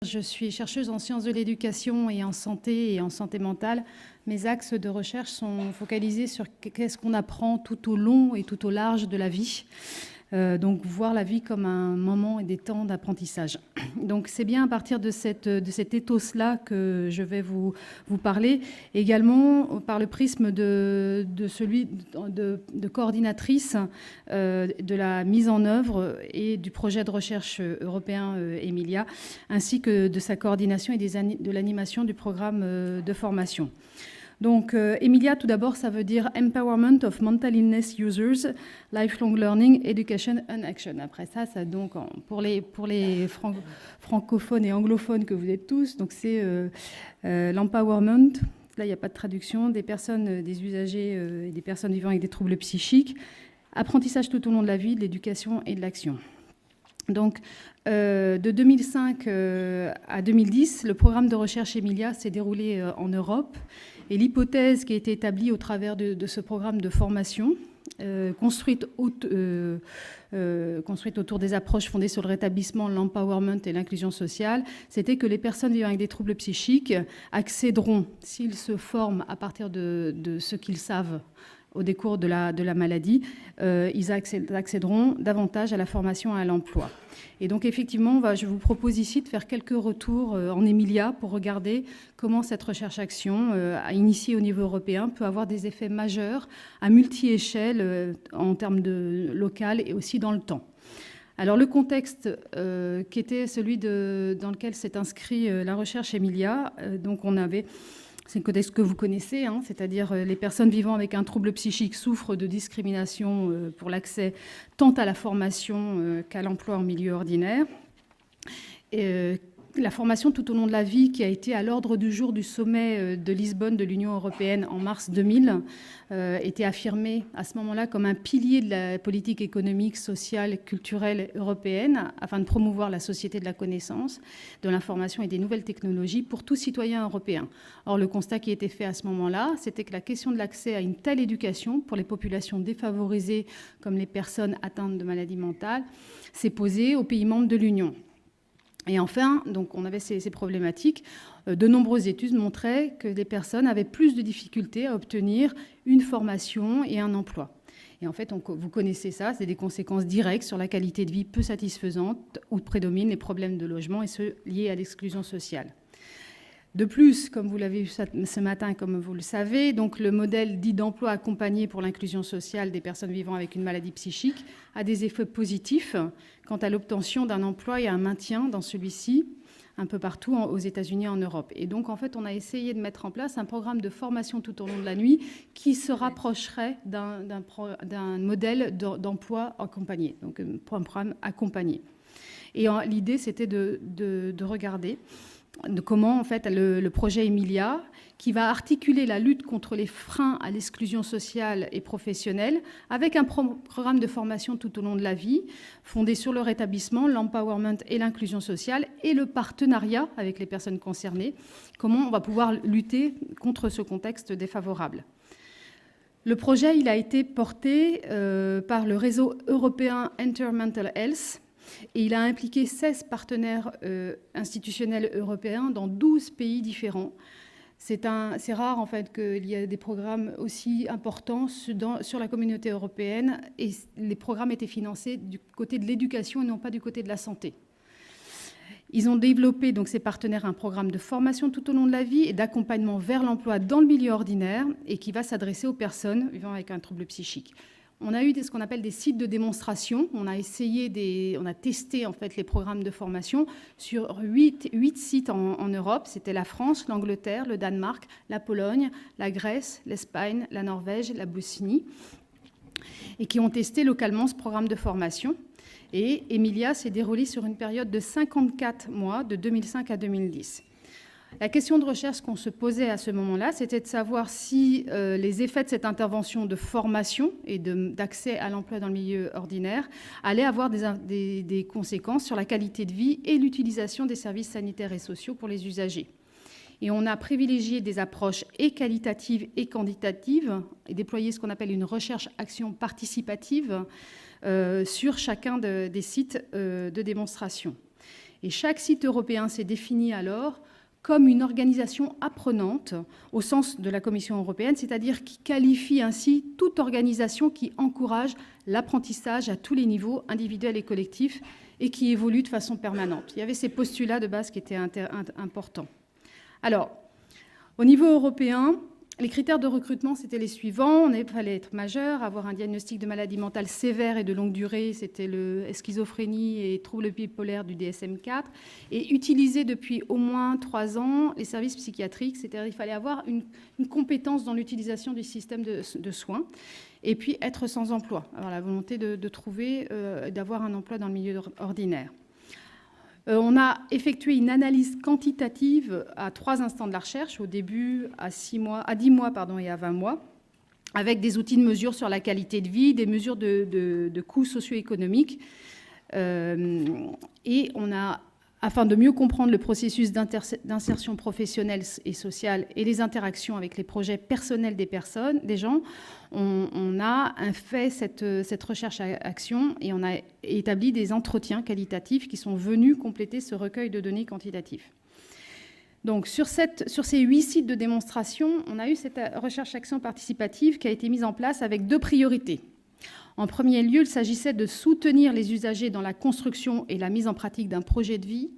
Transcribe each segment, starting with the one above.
Je suis chercheuse en sciences de l'éducation et en santé mentale. Mes axes de recherche sont focalisés sur qu'est-ce qu'on apprend tout au long et tout au large de la vie. Donc voir la vie comme un moment et des temps d'apprentissage. Donc c'est bien à partir de cet ethos-là que je vais vous parler, également par le prisme de coordinatrice de la mise en œuvre et du projet de recherche européen Emilia, ainsi que de sa coordination et de l'animation du programme de formation. Donc, Emilia, tout d'abord, ça veut dire Empowerment of Mental Illness Users, Lifelong Learning, Education and Action. Après ça donc, pour les francophones et anglophones que vous êtes tous, donc c'est l'empowerment, là il n'y a pas de traduction, des personnes, des usagers et des personnes vivant avec des troubles psychiques, apprentissage tout au long de la vie, de l'éducation et de l'action. Donc, de 2005 à 2010, le programme de recherche Emilia s'est déroulé en Europe. Et l'hypothèse qui a été établie au travers de ce programme de formation, construite autour des approches fondées sur le rétablissement, l'empowerment et l'inclusion sociale, c'était que les personnes vivant avec des troubles psychiques accéderont, s'ils se forment à partir de ce qu'ils savent au décours de la maladie, ils accéderont davantage à la formation et à l'emploi. Et donc effectivement, je vous propose ici de faire quelques retours en Emilia pour regarder comment cette recherche-action initiée au niveau européen peut avoir des effets majeurs à multi-échelle en termes de local et aussi dans le temps. Alors le contexte qui était celui dans lequel s'est inscrit la recherche Emilia, donc on avait... C'est un contexte que vous connaissez, hein, c'est-à-dire les personnes vivant avec un trouble psychique souffrent de discrimination pour l'accès tant à la formation qu'à l'emploi en milieu ordinaire. La formation tout au long de la vie qui a été à l'ordre du jour du sommet de Lisbonne de l'Union européenne en mars 2000 était affirmée à ce moment-là comme un pilier de la politique économique, sociale, culturelle européenne afin de promouvoir la société de la connaissance, de l'information et des nouvelles technologies pour tout citoyen européen. Or, le constat qui était fait à ce moment-là, c'était que la question de l'accès à une telle éducation pour les populations défavorisées comme les personnes atteintes de maladies mentales s'est posée aux pays membres de l'Union. Et enfin, donc on avait ces problématiques. De nombreuses études montraient que les personnes avaient plus de difficultés à obtenir une formation et un emploi. Et en fait, vous connaissez ça, c'est des conséquences directes sur la qualité de vie peu satisfaisante où prédominent les problèmes de logement et ceux liés à l'exclusion sociale. De plus, comme vous l'avez vu ce matin, comme vous le savez, donc le modèle dit d'emploi accompagné pour l'inclusion sociale des personnes vivant avec une maladie psychique a des effets positifs quant à l'obtention d'un emploi et à un maintien dans celui-ci un peu partout aux États-Unis et en Europe. Et donc, en fait, on a essayé de mettre en place un programme de formation tout au long de la nuit qui se rapprocherait d'un modèle d'emploi accompagné, donc un programme accompagné. Et l'idée, c'était de regarder de comment en fait le projet Emilia, qui va articuler la lutte contre les freins à l'exclusion sociale et professionnelle avec un programme de formation tout au long de la vie, fondé sur le rétablissement, l'empowerment et l'inclusion sociale et le partenariat avec les personnes concernées, comment on va pouvoir lutter contre ce contexte défavorable. Le projet il a été porté par le réseau européen Intermental Health, et il a impliqué 16 partenaires institutionnels européens dans 12 pays différents. C'est rare en fait qu'il y ait des programmes aussi importants sur la communauté européenne et les programmes étaient financés du côté de l'éducation et non pas du côté de la santé. Ils ont développé, donc ces partenaires, un programme de formation tout au long de la vie et d'accompagnement vers l'emploi dans le milieu ordinaire et qui va s'adresser aux personnes vivant avec un trouble psychique. On a eu ce qu'on appelle des sites de démonstration. On a testé en fait les programmes de formation sur 8 sites en Europe. C'était la France, l'Angleterre, le Danemark, la Pologne, la Grèce, l'Espagne, la Norvège, la Bosnie, et qui ont testé localement ce programme de formation. Et Emilia s'est déroulée sur une période de 54 mois, de 2005 à 2010. La question de recherche qu'on se posait à ce moment-là, c'était de savoir si les effets de cette intervention de formation et d'accès à l'emploi dans le milieu ordinaire allaient avoir des conséquences sur la qualité de vie et l'utilisation des services sanitaires et sociaux pour les usagers. Et on a privilégié des approches et qualitatives et quantitatives et déployé ce qu'on appelle une recherche-action participative sur chacun des sites de démonstration. Et chaque site européen s'est défini alors comme une organisation apprenante au sens de la Commission européenne, c'est-à-dire qui qualifie ainsi toute organisation qui encourage l'apprentissage à tous les niveaux, individuels et collectifs, et qui évolue de façon permanente. Il y avait ces postulats de base qui étaient importants. Alors, au niveau européen, les critères de recrutement, c'était les suivants. Il fallait être majeur, avoir un diagnostic de maladie mentale sévère et de longue durée, c'était la schizophrénie et troubles bipolaires du DSM-4, et utiliser depuis au moins 3 ans les services psychiatriques, c'est-à-dire qu'il fallait avoir une compétence dans l'utilisation du système de soins, et puis être sans emploi, avoir la volonté de trouver, d'avoir un emploi dans le milieu ordinaire. On a effectué une analyse quantitative à 3 instants de la recherche, au début à 10 mois et à 20 mois, avec des outils de mesure sur la qualité de vie, des mesures de coûts socio-économiques. Et on a, afin de mieux comprendre le processus d'insertion professionnelle et sociale et les interactions avec les projets personnels des gens, on a fait cette recherche-action et on a établi des entretiens qualitatifs qui sont venus compléter ce recueil de données quantitatifs. Donc, sur ces 8 sites de démonstration, on a eu cette recherche-action participative qui a été mise en place avec 2 priorités. En premier lieu, il s'agissait de soutenir les usagers dans la construction et la mise en pratique d'un projet de vie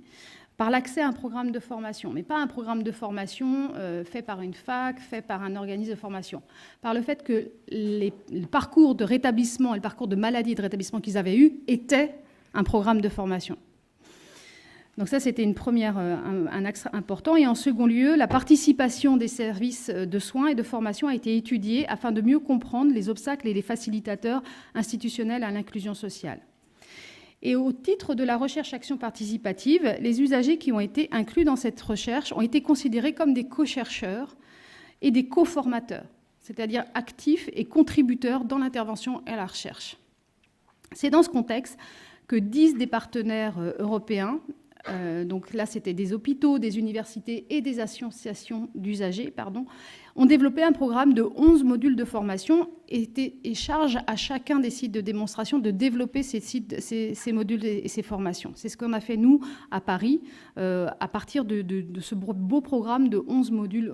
par l'accès à un programme de formation, mais pas un programme de formation fait par une fac, fait par un organisme de formation, par le fait que le parcours de rétablissement et le parcours de maladie et de rétablissement qu'ils avaient eu étaient un programme de formation. Donc ça, c'était un axe important. Et en second lieu, la participation des services de soins et de formation a été étudiée afin de mieux comprendre les obstacles et les facilitateurs institutionnels à l'inclusion sociale. Et au titre de la recherche-action participative, les usagers qui ont été inclus dans cette recherche ont été considérés comme des co-chercheurs et des co-formateurs, c'est-à-dire actifs et contributeurs dans l'intervention et la recherche. C'est dans ce contexte que 10 des partenaires européens, donc là c'était des hôpitaux, des universités et des associations d'usagers, ont développé un programme de 11 modules de formation et charge à chacun des sites de démonstration de développer ces modules et ces formations. C'est ce qu'on a fait, nous, à Paris, à partir de ce beau programme de 11 modules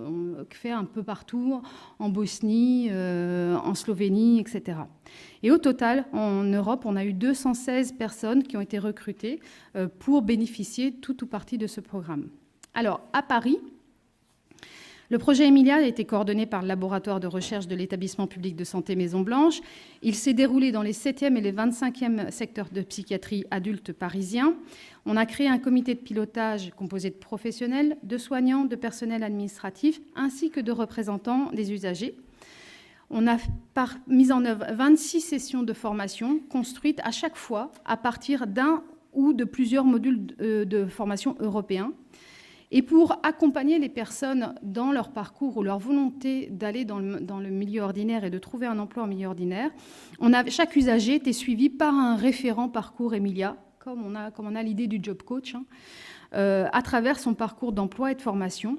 fait un peu partout, en Bosnie, en Slovénie, etc. Et au total, en Europe, on a eu 216 personnes qui ont été recrutées pour bénéficier tout ou partie de ce programme. Alors, à Paris, le projet Emilia a été coordonné par le laboratoire de recherche de l'établissement public de santé Maison-Blanche. Il s'est déroulé dans les 7e et les 25e secteurs de psychiatrie adulte parisiens. On a créé un comité de pilotage composé de professionnels, de soignants, de personnel administratif, ainsi que de représentants des usagers. On a mis en œuvre 26 sessions de formation construites à chaque fois à partir d'un ou de plusieurs modules de formation européens. Et pour accompagner les personnes dans leur parcours ou leur volonté d'aller dans le milieu ordinaire et de trouver un emploi en milieu ordinaire, chaque usager était suivi par un référent parcours Emilia, comme on a l'idée du job coach, à travers son parcours d'emploi et de formation.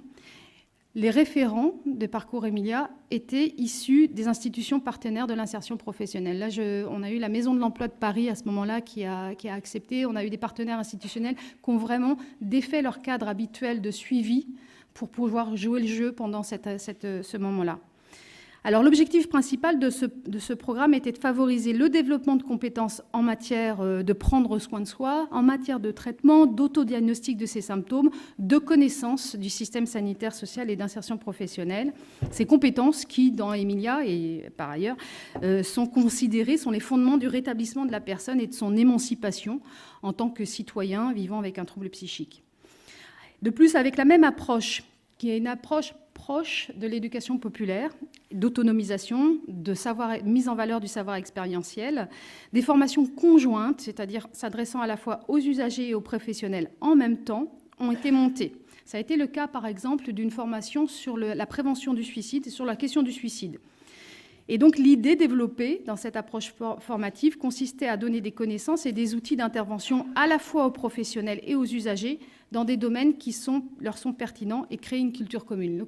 Les référents de parcours Emilia étaient issus des institutions partenaires de l'insertion professionnelle. Là, on a eu la Maison de l'Emploi de Paris à ce moment-là qui a accepté. On a eu des partenaires institutionnels qui ont vraiment défait leur cadre habituel de suivi pour pouvoir jouer le jeu pendant ce moment-là. Alors, l'objectif principal de ce programme était de favoriser le développement de compétences en matière de prendre soin de soi, en matière de traitement, d'autodiagnostic de ces symptômes, de connaissance du système sanitaire, social et d'insertion professionnelle. Ces compétences qui, dans Emilia et par ailleurs, sont les fondements du rétablissement de la personne et de son émancipation en tant que citoyen vivant avec un trouble psychique. De plus, avec la même approche, qui est une approche proche de l'éducation populaire, d'autonomisation, de mise en valeur du savoir expérientiel, des formations conjointes, c'est-à-dire s'adressant à la fois aux usagers et aux professionnels en même temps, ont été montées. Ça a été le cas, par exemple, d'une formation sur la prévention du suicide et sur la question du suicide. Et donc, l'idée développée dans cette approche formative consistait à donner des connaissances et des outils d'intervention à la fois aux professionnels et aux usagers dans des domaines qui leur sont pertinents et créer une culture commune.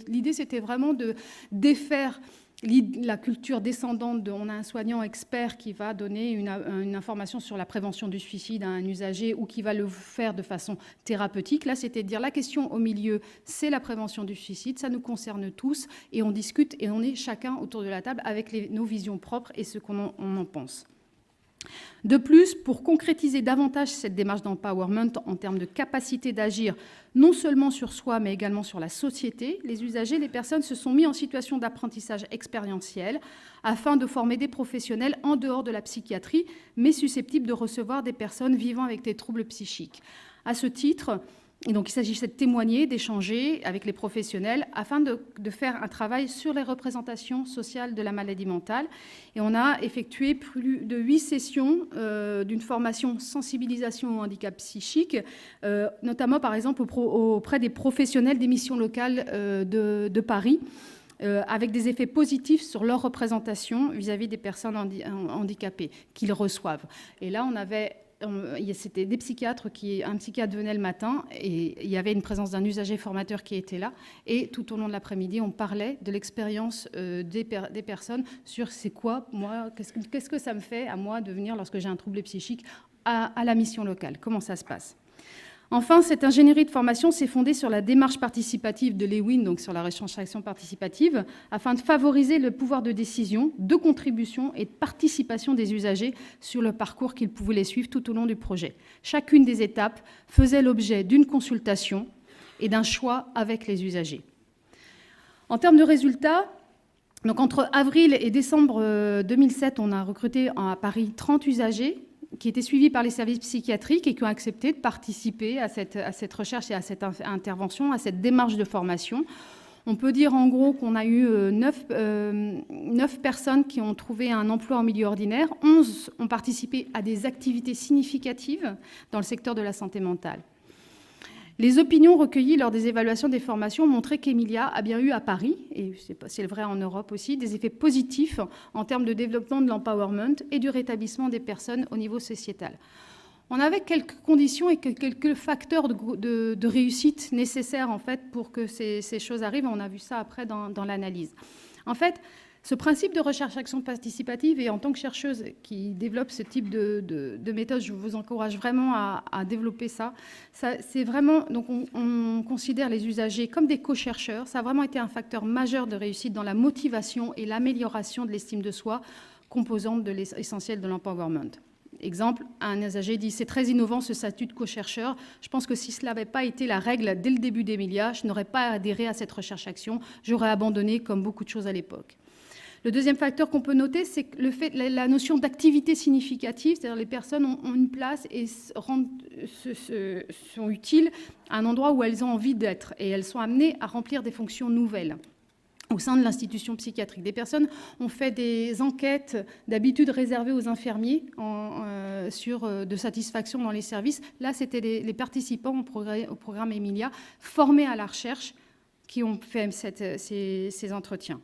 L'idée, c'était vraiment de défaire la culture descendante on a un soignant expert qui va donner une information sur la prévention du suicide à un usager ou qui va le faire de façon thérapeutique. Là, c'était de dire la question au milieu, c'est la prévention du suicide, ça nous concerne tous et on discute et on est chacun autour de la table avec nos visions propres et ce qu'on en pense. De plus, pour concrétiser davantage cette démarche d'empowerment en termes de capacité d'agir, non seulement sur soi, mais également sur la société, les usagers, les personnes se sont mis en situation d'apprentissage expérientiel afin de former des professionnels en dehors de la psychiatrie, mais susceptibles de recevoir des personnes vivant avec des troubles psychiques. À ce titre, et donc, il s'agissait de témoigner, d'échanger avec les professionnels afin de faire un travail sur les représentations sociales de la maladie mentale. Et on a effectué plus de 8 sessions d'une formation sensibilisation au handicap psychique, notamment, par exemple, auprès des professionnels des missions locales de Paris, avec des effets positifs sur leur représentation vis-à-vis des personnes handicapées qu'ils reçoivent. Et là, c'était des psychiatres, un psychiatre venait le matin et il y avait une présence d'un usager formateur qui était là. Et tout au long de l'après-midi, on parlait de l'expérience des personnes sur c'est quoi, moi, qu'est-ce que ça me fait à moi de venir lorsque j'ai un trouble psychique à la mission locale, comment ça se passe. Enfin, cette ingénierie de formation s'est fondée sur la démarche participative de Lewin, donc sur la recherche-action participative, afin de favoriser le pouvoir de décision, de contribution et de participation des usagers sur le parcours qu'ils pouvaient les suivre tout au long du projet. Chacune des étapes faisait l'objet d'une consultation et d'un choix avec les usagers. En termes de résultats, donc entre avril et décembre 2007, on a recruté à Paris 30 usagers, qui étaient suivis par les services psychiatriques et qui ont accepté de participer à cette recherche et à cette intervention, à cette démarche de formation. On peut dire en gros qu'on a eu 9 personnes qui ont trouvé un emploi en milieu ordinaire, 11 ont participé à des activités significatives dans le secteur de la santé mentale. Les opinions recueillies lors des évaluations des formations ont montré qu'Emilia a bien eu à Paris, et c'est vrai en Europe aussi, des effets positifs en termes de développement de l'empowerment et du rétablissement des personnes au niveau sociétal. On avait quelques conditions et quelques facteurs de réussite nécessaires en fait, pour que ces choses arrivent. On a vu ça après dans l'analyse. En fait, ce principe de recherche-action participative, et en tant que chercheuse qui développe ce type de méthode, je vous encourage vraiment à développer ça. C'est vraiment, donc on considère les usagers comme des co-chercheurs. Ça a vraiment été un facteur majeur de réussite dans la motivation et l'amélioration de l'estime de soi, composante essentielle de l'empowerment. Exemple, un usager dit « C'est très innovant ce statut de co-chercheur. Je pense que si cela n'avait pas été la règle dès le début d'Emilia, je n'aurais pas adhéré à cette recherche-action. J'aurais abandonné comme beaucoup de choses à l'époque. » Le deuxième facteur qu'on peut noter, c'est la notion d'activité significative, c'est-à-dire les personnes ont une place et sont utiles à un endroit où elles ont envie d'être et elles sont amenées à remplir des fonctions nouvelles au sein de l'institution psychiatrique. Des personnes ont fait des enquêtes d'habitude réservées aux infirmiers de satisfaction dans les services. Là, c'était les participants au programme Emilia formés à la recherche qui ont fait ces entretiens.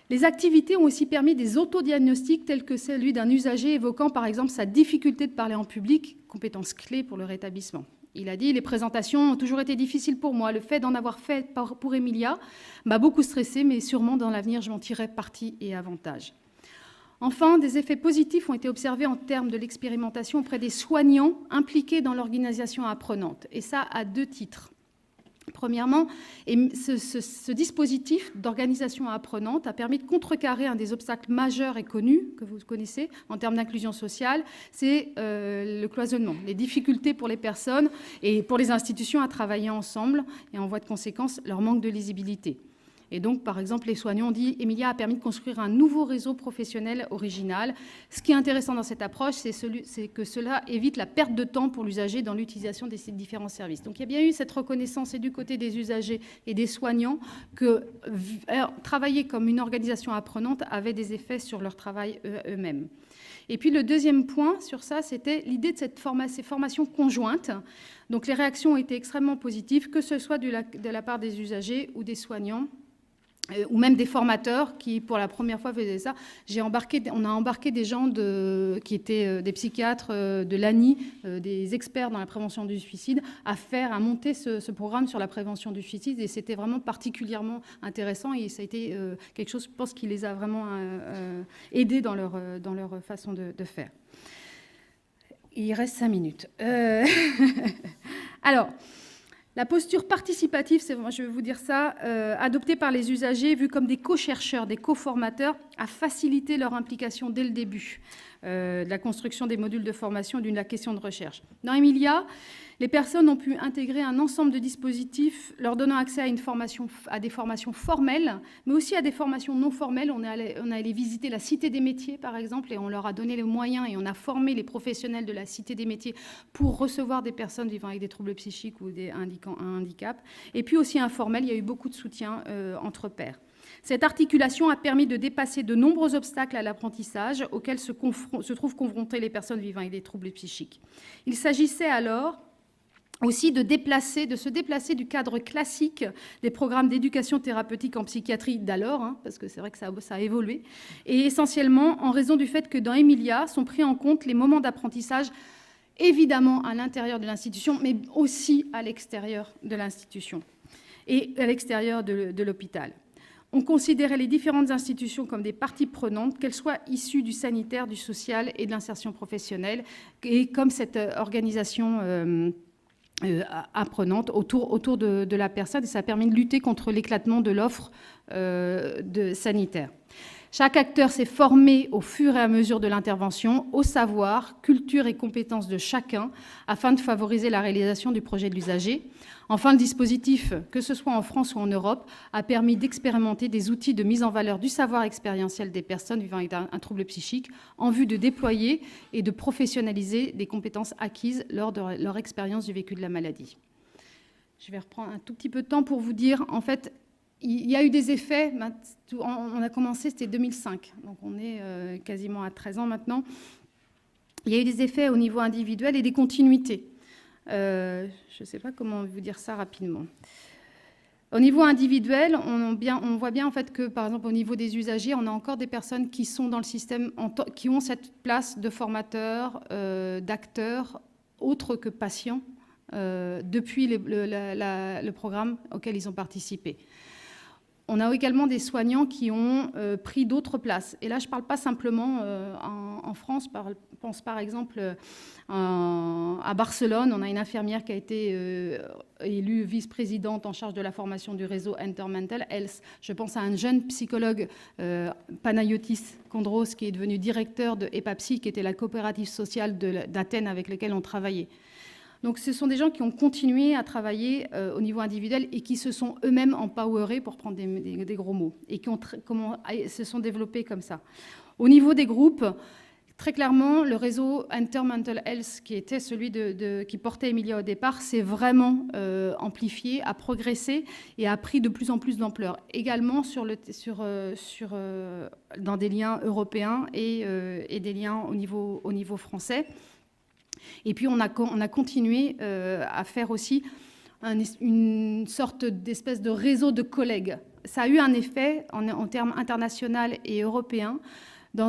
Les activités ont aussi permis des autodiagnostics tels que celui d'un usager évoquant par exemple sa difficulté de parler en public, compétence clé pour le rétablissement. Il a dit « Les présentations ont toujours été difficiles pour moi. Le fait d'en avoir fait pour Emilia m'a beaucoup stressé, mais sûrement dans l'avenir, je m'en tirerai parti et avantage. » Enfin, des effets positifs ont été observés en termes de l'expérimentation auprès des soignants impliqués dans l'organisation apprenante. Et ça à 2 titres. Premièrement, ce dispositif d'organisation apprenante a permis de contrecarrer un des obstacles majeurs et connus, que vous connaissez, en termes d'inclusion sociale, c'est le cloisonnement, les difficultés pour les personnes et pour les institutions à travailler ensemble, et en voie de conséquence, leur manque de lisibilité. Et donc, par exemple, les soignants ont dit « Emilia a permis de construire un nouveau réseau professionnel original. » Ce qui est intéressant dans cette approche, c'est que cela évite la perte de temps pour l'usager dans l'utilisation de ces différents services. Donc, il y a bien eu cette reconnaissance et du côté des usagers et des soignants que travailler comme une organisation apprenante avait des effets sur leur travail eux-mêmes. Et puis, le deuxième point sur ça, c'était l'idée de ces formations conjointes. Donc, les réactions ont été extrêmement positives, que ce soit de la part des usagers ou des soignants. ou même des formateurs qui, pour la première fois, faisaient ça. On a embarqué des gens qui étaient des psychiatres de l'ANI, des experts dans la prévention du suicide, à monter ce programme sur la prévention du suicide. Et c'était vraiment particulièrement intéressant. Et ça a été quelque chose, je pense, qui les a vraiment aidés dans leur façon de faire. Il reste 5 minutes. Alors... La posture participative, je vais vous dire ça, adoptée par les usagers, vue comme des co-chercheurs, des co-formateurs, a facilité leur implication dès le début de la construction des modules de formation et de la question de recherche. Dans Emilia, les personnes ont pu intégrer un ensemble de dispositifs leur donnant accès à des formations formelles, mais aussi à des formations non formelles. On est allé visiter la Cité des métiers, par exemple, et on leur a donné les moyens et on a formé les professionnels de la Cité des métiers pour recevoir des personnes vivant avec des troubles psychiques ou un handicap. Et puis aussi informel, il y a eu beaucoup de soutien entre pairs. Cette articulation a permis de dépasser de nombreux obstacles à l'apprentissage auxquels se trouvent confrontées les personnes vivant avec des troubles psychiques. Il s'agissait alors aussi de se déplacer du cadre classique des programmes d'éducation thérapeutique en psychiatrie d'alors, parce que c'est vrai que ça a évolué, et essentiellement en raison du fait que dans Emilia sont pris en compte les moments d'apprentissage, évidemment à l'intérieur de l'institution, mais aussi à l'extérieur de l'institution et à l'extérieur de l'hôpital. On considérait les différentes institutions comme des parties prenantes, qu'elles soient issues du sanitaire, du social et de l'insertion professionnelle, et comme cette organisation apprenante autour de la personne, et ça a permis de lutter contre l'éclatement de l'offre sanitaire. Chaque acteur s'est formé au fur et à mesure de l'intervention, au savoir, culture et compétences de chacun, afin de favoriser la réalisation du projet de l'usager. Enfin, le dispositif, que ce soit en France ou en Europe, a permis d'expérimenter des outils de mise en valeur du savoir expérientiel des personnes vivant avec un trouble psychique en vue de déployer et de professionnaliser des compétences acquises lors de leur expérience du vécu de la maladie. Je vais reprendre un tout petit peu de temps pour vous dire, en fait, il y a eu des effets. On a commencé, c'était 2005, donc on est quasiment à 13 ans maintenant. Il y a eu des effets au niveau individuel et des continuités. Je ne sais pas comment vous dire ça rapidement. Au niveau individuel, on voit bien en fait que, par exemple, au niveau des usagers, on a encore des personnes qui sont dans le système, qui ont cette place de formateurs, d'acteurs, autres que patients, depuis le programme auquel ils ont participé. On a également des soignants qui ont pris d'autres places. Et là, je ne parle pas simplement en France. Je pense par exemple à Barcelone. On a une infirmière qui a été élue vice-présidente en charge de la formation du réseau Intermental Health. Je pense à un jeune psychologue, Panayotis Kondros, qui est devenu directeur de EPAPSI, qui était la coopérative sociale d'Athènes avec laquelle on travaillait. Donc ce sont des gens qui ont continué à travailler au niveau individuel et qui se sont eux-mêmes empowerés, pour prendre des gros mots, et qui se sont développés comme ça. Au niveau des groupes, très clairement, le réseau Intermental Health, qui était celui qui portait Emilia au départ, s'est vraiment amplifié, a progressé et a pris de plus en plus d'ampleur. Également dans des liens européens et des liens au niveau français. Et puis on a continué à faire aussi une sorte d'espèce de réseau de collègues. Ça a eu un effet en termes international et européen dans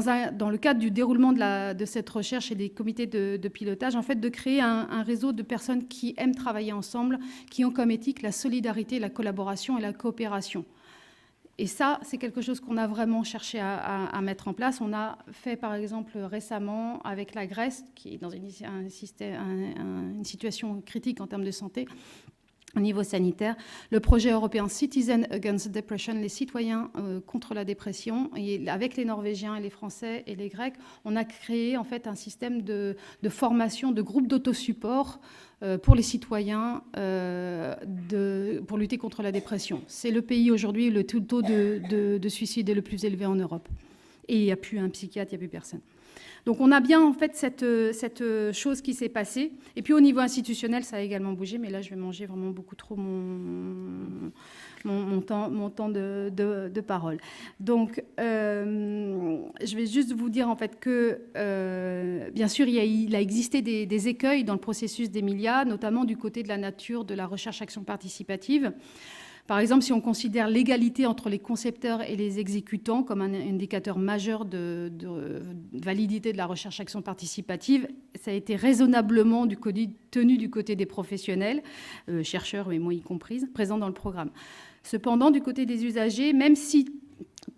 le cadre du déroulement de cette recherche et des comités de pilotage, en fait, de créer un réseau de personnes qui aiment travailler ensemble, qui ont comme éthique la solidarité, la collaboration et la coopération. Et ça, c'est quelque chose qu'on a vraiment cherché à mettre en place. On a fait, par exemple, récemment avec la Grèce, qui est dans une situation critique en termes de santé, au niveau sanitaire, le projet européen Citizen Against Depression, les citoyens contre la dépression. Et avec les Norvégiens et les Français et les Grecs, on a créé en fait un système de formation, de groupes d'autosupport pour les citoyens pour lutter contre la dépression. C'est le pays aujourd'hui où le taux de suicide est le plus élevé en Europe. Et il n'y a plus un psychiatre, il n'y a plus personne. Donc on a bien en fait cette chose qui s'est passée. Et puis au niveau institutionnel, ça a également bougé, mais là je vais manger vraiment beaucoup trop mon temps de parole. Donc je vais juste vous dire en fait que bien sûr il a existé des écueils dans le processus d'Emilia, notamment du côté de la nature de la recherche-action participative. Par exemple, si on considère l'égalité entre les concepteurs et les exécutants comme un indicateur majeur de validité de la recherche-action participative, ça a été raisonnablement tenu du côté des professionnels, chercheurs et moi y compris, présents dans le programme. Cependant, du côté des usagers, même si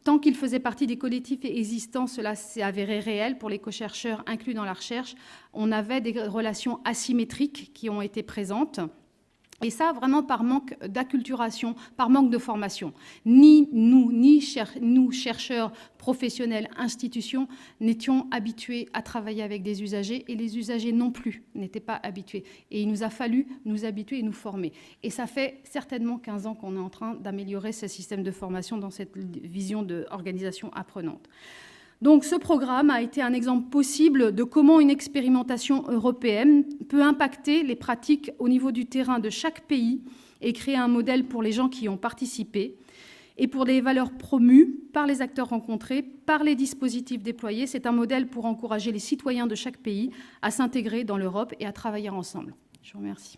tant qu'ils faisaient partie des collectifs existants, cela s'est avéré réel pour les co-chercheurs inclus dans la recherche, on avait des relations asymétriques qui ont été présentes. Et ça, vraiment par manque d'acculturation, par manque de formation. Ni nous, chercheurs, professionnels, institutions, n'étions habitués à travailler avec des usagers, et les usagers non plus n'étaient pas habitués. Et il nous a fallu nous habituer et nous former. Et ça fait certainement 15 ans qu'on est en train d'améliorer ce système de formation dans cette vision d'organisation apprenante. Donc ce programme a été un exemple possible de comment une expérimentation européenne peut impacter les pratiques au niveau du terrain de chaque pays et créer un modèle pour les gens qui y ont participé et pour les valeurs promues par les acteurs rencontrés, par les dispositifs déployés. C'est un modèle pour encourager les citoyens de chaque pays à s'intégrer dans l'Europe et à travailler ensemble. Je vous remercie.